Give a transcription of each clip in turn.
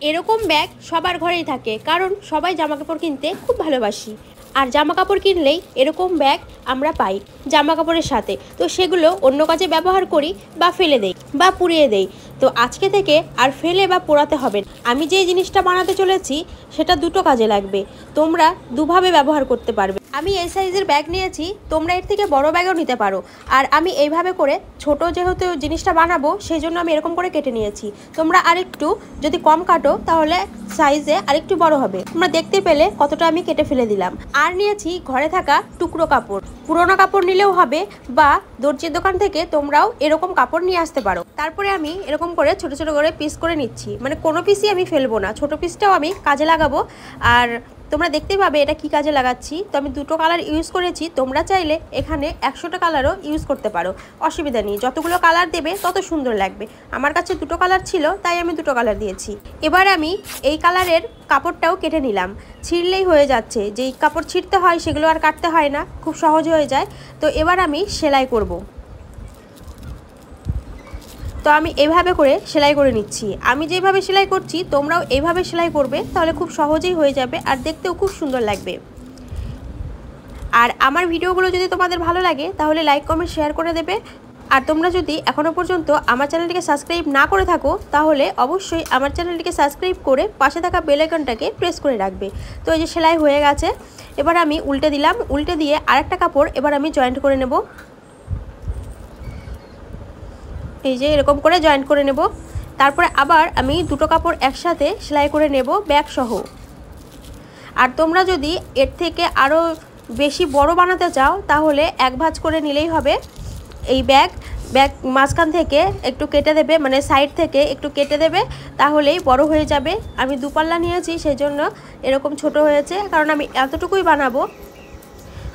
এরকম ব্যাগ সবার ঘরেই থাকে, কারণ সবাই জামাকাপড় কিনতে খুব ভালোবাসি। আর জামাকাপড় কিনলেই এরকম ব্যাগ আমরা পাই জামাকাপড়ের সাথে, তো সেগুলো অন্য কাজে ব্যবহার করি বা ফেলে দেই বা পুড়িয়ে দেই। তো আজকে থেকে আর ফেলে বা পোড়াতে হবে না। আমি যে জিনিসটা বানাতে চলেছি সেটা দুটো কাজে লাগবে, তোমরা দুভাবে ব্যবহার করতে পারবে। আমি এই সাইজের ব্যাগ নিয়েছি, তোমরা এর থেকে বড় ব্যাগও নিতে পারো। আর আমি এইভাবে করে ছোট যেহেতু জিনিসটা বানাবো সেই জন্য আমি এরকম করে কেটে নিয়েছি। তোমরা আরেকটু যদি কম কাটো তাহলে সাইজে আরেকটু বড় হবে। তোমরা দেখতে পেলে কতটা আমি কেটে ফেলে দিলাম। আর নিয়েছি ঘরে থাকা টুকরো কাপড়, পুরোনো কাপড় নিলেও হবে বা দর্জির দোকান থেকে তোমরাও এরকম কাপড় নিয়ে আসতে পারো। তারপরে আমি এরকম করে ছোট ছোট করে পিস করে নিচ্ছি, মানে কোনো পিসই আমি ফেলবো না, ছোট পিসটাও আমি কাজে লাগাবো। আর তোমরা দেখতে পাবে এটা কি কাজে লাগাচ্ছি। তো আমি দুটো কালার ইউজ করেছি, তোমরা চাইলে এখানে 100টা কালারও ইউজ করতে পারো, অসুবিধা নেই। যতগুলো কালার দেবে তত সুন্দর লাগবে। আমার কাছে দুটো কালার ছিল তাই আমি দুটো কালার দিয়েছি। এবার আমি এই কালারের কাপড়টাও কেটে নিলাম, ছিঁড়লেই হয়ে যাচ্ছে। যেই কাপড় ছিঁড়তে হয় সেগুলো আর কাটতে হয় না, খুব সহজ হয়ে যায়। তো এবার আমি সেলাই করব। তো আমি এইভাবে করে সেলাই করে নিচ্ছি। আমি যেভাবে সেলাই করছি তোমরাও এইভাবে সেলাই করবে, তাহলে খুব সহজেই হয়ে যাবে আর দেখতেও খুব সুন্দর লাগবে। আর আমার ভিডিওগুলো যদি তোমাদের ভালো লাগে তাহলে লাইক কমেন্ট শেয়ার করে দেবে। আর তোমরা যদি এখনও পর্যন্ত আমার চ্যানেলটিকে সাবস্ক্রাইব না করে থাকো তাহলে অবশ্যই আমার চ্যানেলটিকে সাবস্ক্রাইব করে পাশে থাকা বেল আইকনটাকে প্রেস করে রাখবে। তো এই যে সেলাই হয়ে গেছে, এবার আমি উল্টে দিলাম। উল্টে দিয়ে আরেকটা কাপড় এবার আমি জয়েন্ট করে নেব। এই যে এরকম করে জয়েন্ট করে নেব। তারপরে আবার আমি দুটো কাপড় একসাথে সেলাই করে নেব ব্যাগ সহ। আর তোমরা যদি এর থেকে আরও বেশি বড় বানাতে চাও তাহলে এক ভাঁজ করে নিলেই হবে। এই ব্যাগ মাঝখান থেকে একটু কেটে দেবে, মানে সাইড থেকে একটু কেটে দেবে, তাহলেই বড় হয়ে যাবে। আমি দুপাল্লা নিয়েছি সেই জন্য এরকম ছোট হয়েছে, কারণ আমি এতটুকুই বানাবো।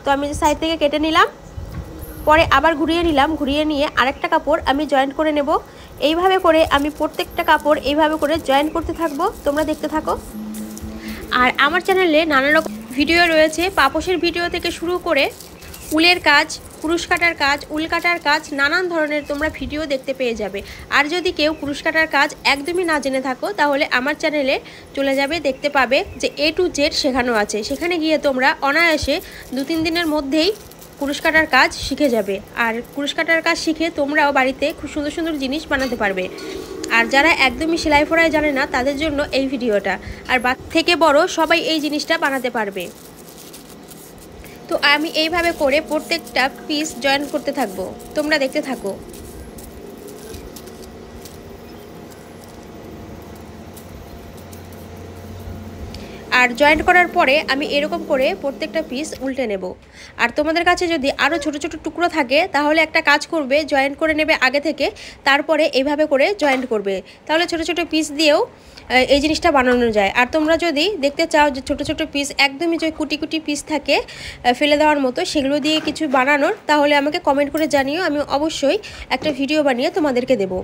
তো আমি সাইড থেকে কেটে নিলাম, পরে আবার ঘুরিয়ে নিলাম। ঘুরিয়ে নিয়ে আরেকটা কাপড় আমি জয়েন্ট করে নেব। এইভাবে করে আমি প্রত্যেকটা কাপড় এইভাবে করে জয়েন্ট করতে থাকবো, তোমরা দেখতে থাকো। আর আমার চ্যানেলে নানা রকম ভিডিও রয়েছে, পাপোশের ভিডিও থেকে শুরু করে উলের কাজ, কুরুশ কাটার কাজ, উল কাটার কাজ, নানান ধরনের তোমরা ভিডিও দেখতে পেয়ে যাবে। আর যদি কেউ কুরুশ কাটার কাজ একদমই না জেনে থাকো তাহলে আমার চ্যানেলে চলে যাবে, দেখতে পাবে যে A to Z শেখানো আছে। সেখানে গিয়ে তোমরা অনায়াসে 2-3 দিনের মধ্যেই কুরুশ কাটার কাজ শিখে যাবে। আর কুরুশ কাটার কাজ শিখে তোমরাও বাড়িতে খুব সুন্দর সুন্দর জিনিস বানাতে পারবে। আর যারা একদমই সেলাই ফোড়াই জানে না তাদের জন্য এই ভিডিওটা। আর বাচ্চা থেকে বড় সবাই এই জিনিসটা বানাতে পারবে। তো আমি এইভাবে করে প্রত্যেকটা পিস জয়েন করতে থাকবো, তোমরা দেখতে থাকো। আর জয়েন্ট করার পরে আমি এরকম করে প্রত্যেকটা পিস উল্টে নেব। আর তোমাদের কাছে যদি আরও ছোট ছোট টুকরো থাকে তাহলে একটা কাজ করবে, জয়েন্ট করে নেবে আগে থেকে, তারপরে এইভাবে করে জয়েন্ট করবে, তাহলে ছোট ছোট পিস দিয়েও এই জিনিসটা বানানো যায়। আর তোমরা যদি দেখতে চাও যে ছোট ছোট পিস একদমই যে কুটি কুটি পিস থাকে ফেলে দেওয়ার মতো, সেগুলো দিয়ে কিছু বানানোর, তাহলে আমাকে কমেন্ট করে জানিও, আমি অবশ্যই একটা ভিডিও বানিয়ে তোমাদেরকে দেবো।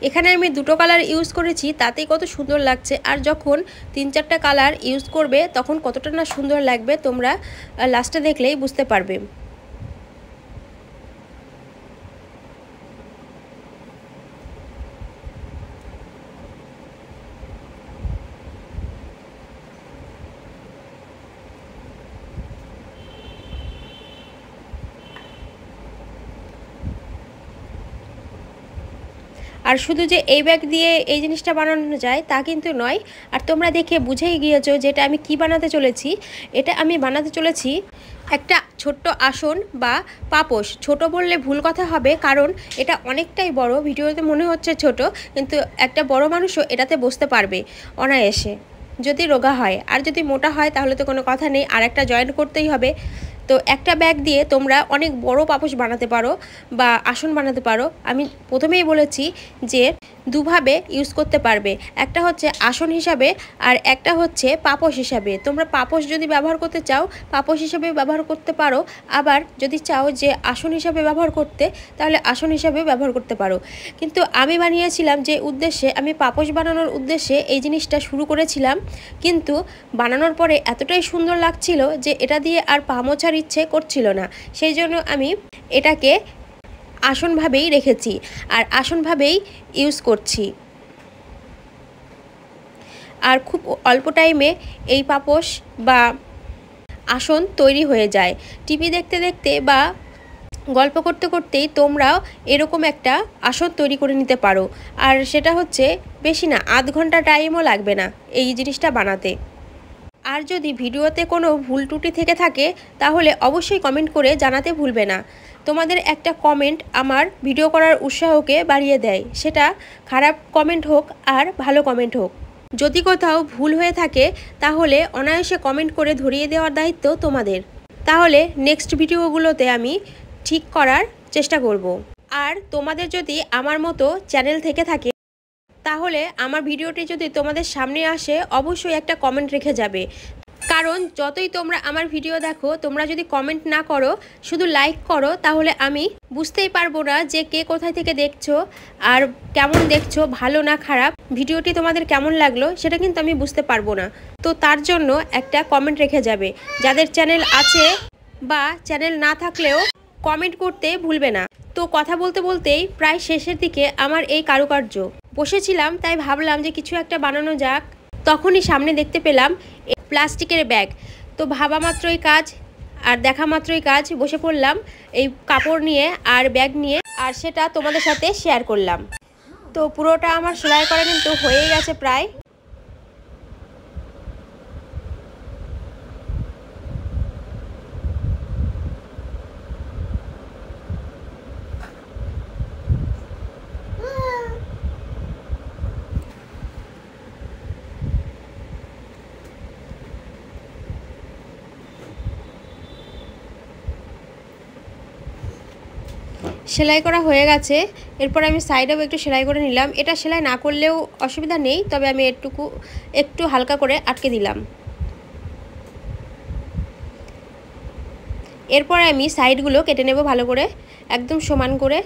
এখানে আমি দুটো কালার ইউজ করেছি, তাতেই কত সুন্দর লাগছে। আর যখন 3-4টা কালার ইউজ করবে তখন কতটা না সুন্দর লাগবে তোমরা লাস্টে দেখলেই বুঝতে পারবে। আর শুধু যে এই ব্যাগ দিয়ে এই জিনিসটা বানানো যায় তা কিন্তু নয়। আর তোমরা দেখে বুঝেই গিয়েছো যেটা আমি কি বানাতে চলেছি। এটা আমি বানাতে চলেছি একটা ছোট্ট আসন বা পাপোশ। ছোট বললে ভুল কথা হবে, কারণ এটা অনেকটাই বড়। ভিডিওতে মনে হচ্ছে ছোট, কিন্তু একটা বড় মানুষও এটাতে বসতে পারবে অনায়াসে, যদি রোগা হয়। আর যদি মোটা হয় তাহলে তো কোনো কথা নেই, আর একটা জয়েন্ট করতেই হবে। তো একটা ব্যাগ দিয়ে তোমরা অনেক বড় পাপোশ বানাতে পারো বা আসন বানাতে পারো। আমি প্রথমেই বলেছি যে দুভাবে ইউজ করতে পারবে, একটা হচ্ছে আসন হিসাবে আর একটা হচ্ছে পাপোশ হিসাবে। তোমরা পাপোশ যদি ব্যবহার করতে চাও পাপোশ হিসাবে ব্যবহার করতে পারো, আবার যদি চাও যে আসন হিসাবে ব্যবহার করতে তাহলে আসন হিসাবে ব্যবহার করতে পারো। কিন্তু আমি বানিয়েছিলাম যে উদ্দেশ্যে, আমি পাপোশ বানানোর উদ্দেশ্যে এই জিনিসটা শুরু করেছিলাম, কিন্তু বানানোর পরে এতটাই সুন্দর লাগছিল যে এটা দিয়ে আর পা মোছার ইচ্ছে করছিল না, সেই জন্য আমি এটাকে আসনভাবেই রেখেছি আর আসনভাবেই ইউজ করছি। আর খুব অল্প টাইমে এই পাপোশ বা আসন তৈরি হয়ে যায়। টিভি দেখতে দেখতে বা গল্প করতে করতেই তোমরাও এরকম একটা আসন তৈরি করে নিতে পারো। আর সেটা হচ্ছে বেশি না, আধ ঘন্টা টাইমও লাগবে না এই জিনিসটা বানাতে। আর যদি ভিডিওতে কোনো ভুল ত্রুটি থেকে থাকে তাহলে অবশ্যই কমেন্ট করে জানাতে ভুলবে না। তোমাদের একটা কমেন্ট আমার ভিডিও করার উৎসাহকে বাড়িয়ে দেয়, সেটা খারাপ কমেন্ট হোক আর ভালো কমেন্ট হোক। যদি কোথাও ভুল হয়ে থাকে তাহলে অনায়াসে কমেন্ট করে ধরিয়ে দেওয়ার দায়িত্ব তোমাদের। তাহলে নেক্সট ভিডিওগুলোতে আমি ঠিক করার চেষ্টা করব। আর তোমাদের যদি আমার মতো চ্যানেল থেকে থাকে তাহলে আমার ভিডিওটি যদি তোমাদের সামনে আসে অবশ্যই একটা কমেন্ট রেখে যাবে। কারণ যতই তোমরা আমার ভিডিও দেখো, তোমরা যদি কমেন্ট না করো, শুধু লাইক করো, তাহলে আমি বুঝতেই পারবো না যে কে কোথায় থেকে দেখছো আর কেমন দেখছো, ভালো না খারাপ, ভিডিওটি তোমাদের কেমন লাগলো সেটা কিন্তু আমি বুঝতে পারবো না। তো তার জন্য একটা কমেন্ট রেখে যাবে। যাদের চ্যানেল আছে বা চ্যানেল না থাকলেও কমেন্ট করতে ভুলবে না। তো কথা বলতে বলতেই প্রায় শেষের দিকে আমার এই কারুকার্য বসেছিলাম, তাই ভাবলাম যে কিছু একটা বানানো যাক। তখনই সামনে দেখতে পেলাম প্লাস্টিকের ব্যাগ। তো ভাবা মাত্রই কাজ আর দেখা মাত্রই কাজ, বসে পড়লাম এই কাপড় নিয়ে আর ব্যাগ নিয়ে, আর সেটা তোমাদের সাথে শেয়ার করলাম। তো পুরোটা আমার সেলাই করা কিন্তু হয়ে গেছে প্রায়। সেলাই করা হয়ে গেছে, এরপর আমি সাইডেও একটু সেলাই করে নিলাম। এটা সেলাই না করলেও অসুবিধা নেই, তবে আমি একটু হালকা করে আটকে দিলাম। এরপর আমি সাইডগুলো কেটে নেব ভালো করে, একদম সমান করে।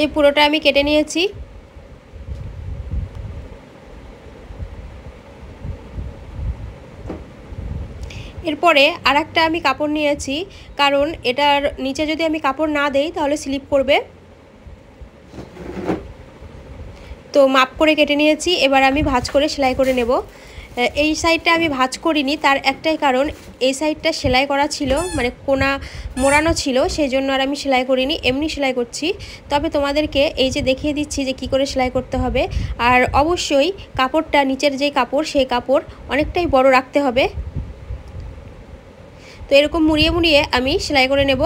এই পুরোটা আমি কেটে নিয়েছি। এরপরে আরেকটা আমি কাপড় নিয়েছি, কারণ এটার নিচে যদি আমি কাপড় না দেই তাহলে স্লিপ করবে। তো মাপ করে কেটে নিয়েছি, এবার আমি ভাঁজ করে সেলাই করে নেব। এই সাইডটা আমি ভাঁজ করিনি, তার একটাই কারণ এই সাইডটা সেলাই করা ছিল, মানে কোনা মোড়ানো ছিল, সেই জন্য আর আমি সেলাই করিনি, এমনি সেলাই করছি। তবে তোমাদেরকে এই যে দেখিয়ে দিচ্ছি যে কি করে সেলাই করতে হবে। আর অবশ্যই কাপড়টা, নিচের যে কাপড় সেই কাপড় অনেকটাই বড় রাখতে হবে। তো এরকম মুড়িয়ে মুড়িয়ে আমি সেলাই করে নেব।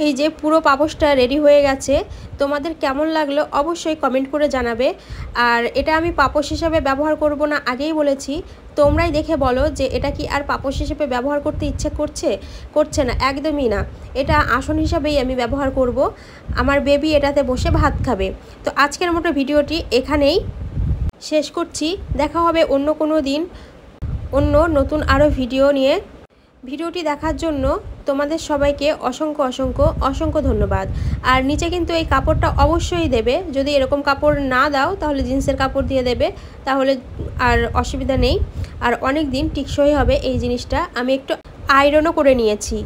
এই যে পুরো পাপোশটা রেডি হয়ে গেছে, তোমাদের কেমন লাগলো অবশ্যই কমেন্ট করে জানাবে। আর এটা আমি পাপোশ হিসাবে ব্যবহার করব না, আগেই বলেছি। তোমরাই দেখে বলো যে এটা কি আর পাপোশ হিসেবে ব্যবহার করতে ইচ্ছে করছে না, একদমই না। এটা আসন হিসাবেই আমি ব্যবহার করব, আমার বেবি এটাতে বসে ভাত খাবে। তো আজকের মতো ভিডিওটি এখানেই শেষ করছি, দেখা হবে অন্য কোনো দিন অন্য নতুন আরও ভিডিও নিয়ে। ভিডিওটি দেখার জন্য তোমাদের সবাইকে অসংখ্য ধন্যবাদ। আর নিচে কিন্তু এই কাপড়টা অবশ্যই দেবে, যদি এরকম কাপড় না দাও তাহলে জিন্সের কাপড় দিয়ে দেবে, তাহলে আর অসুবিধা নেই। আর অনেক দিন টিকসই হবে এই জিনিসটা। আমি একটু আয়রনও করে নিয়েছি।